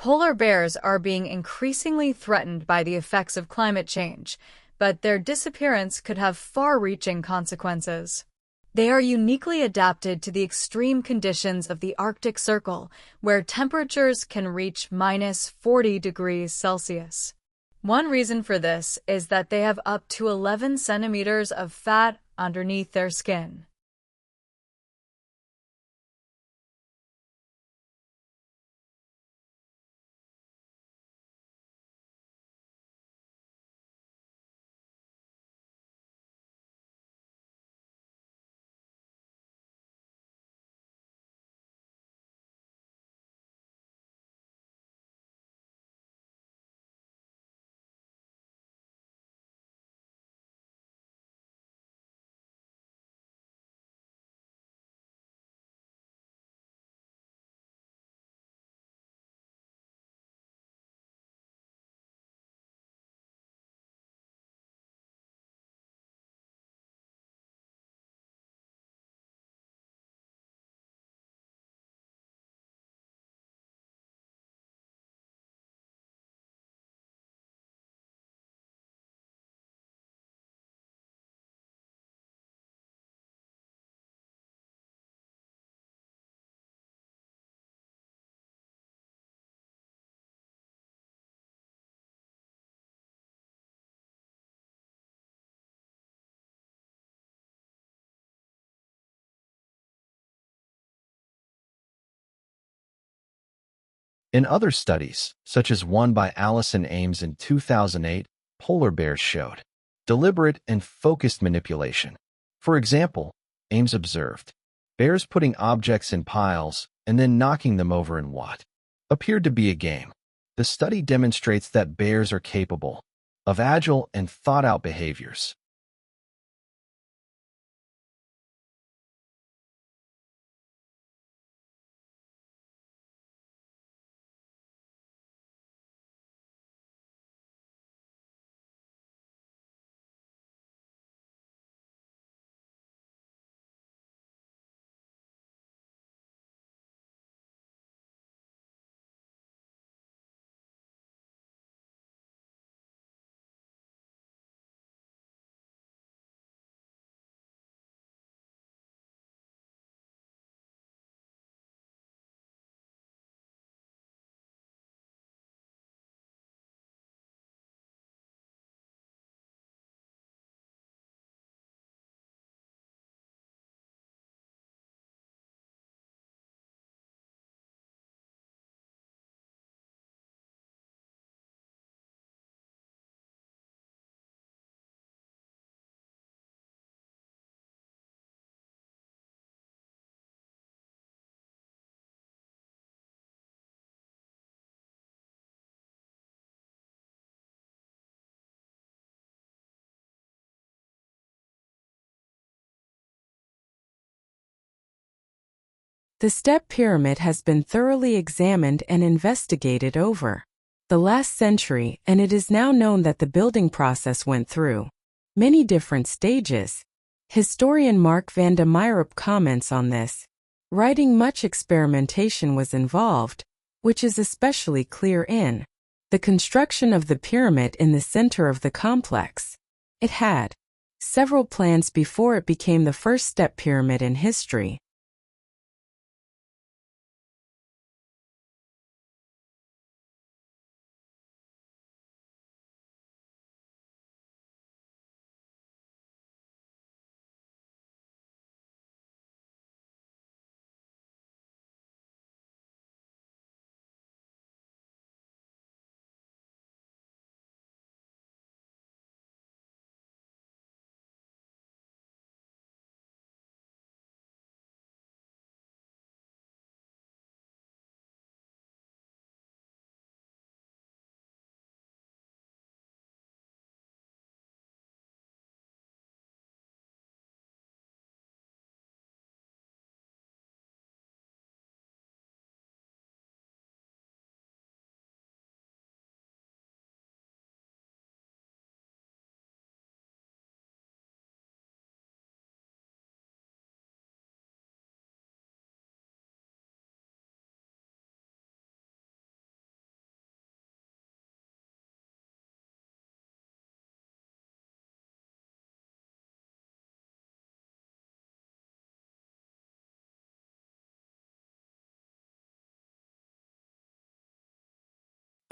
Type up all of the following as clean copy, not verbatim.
Polar bears are being increasingly threatened by the effects of climate change, but their disappearance could have far-reaching consequences. They are uniquely adapted to the extreme conditions of the Arctic Circle, where temperatures can reach -40 degrees Celsius. One reason for this is that they have up to 11 centimeters of fat underneath their skin. In other studies, such as one by Allison Ames in 2008, polar bears showed deliberate and focused manipulation. For example, Ames observed bears putting objects in piles and then knocking them over in what appeared to be a game. The study demonstrates that bears are capable of agile and thought-out behaviors. The step pyramid has been thoroughly examined and investigated over the last century, and it is now known that the building process went through many different stages. Historian Mark van de Meirup comments on this, writing much experimentation was involved, which is especially clear in the construction of the pyramid in the center of the complex. It had several plans before it became the first step pyramid in history.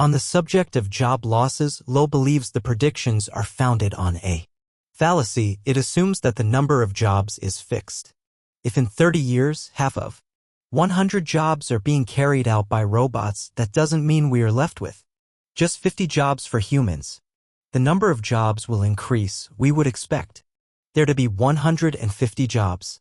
On the subject of job losses, Lowe believes the predictions are founded on a fallacy. It assumes that the number of jobs is fixed. If in 30 years, half of 100 jobs are being carried out by robots, that doesn't mean we are left with just 50 jobs for humans. The number of jobs will increase. We would expect there to be 150 jobs.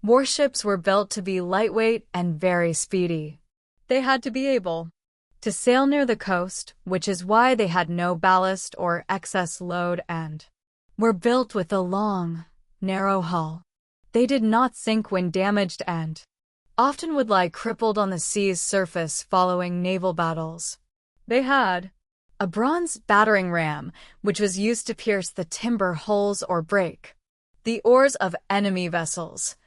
Warships were built to be lightweight and very speedy. They had to be able to sail near the coast, which is why they had no ballast or excess load, and were built with a long, narrow hull. They did not sink when damaged and often would lie crippled on the sea's surface following naval battles. They had a bronze battering ram, which was used to pierce the timber hulls or break the oars of enemy vessels.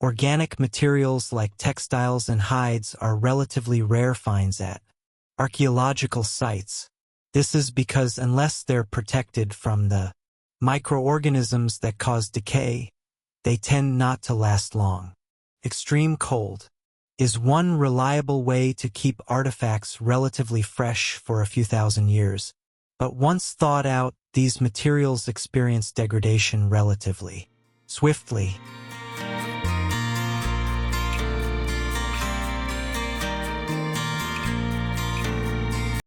Organic materials like textiles and hides are relatively rare finds at archaeological sites. This is because unless they're protected from the microorganisms that cause decay, they tend not to last long. Extreme cold is one reliable way to keep artifacts relatively fresh for a few thousand years, but once thawed out, these materials experience degradation relatively swiftly.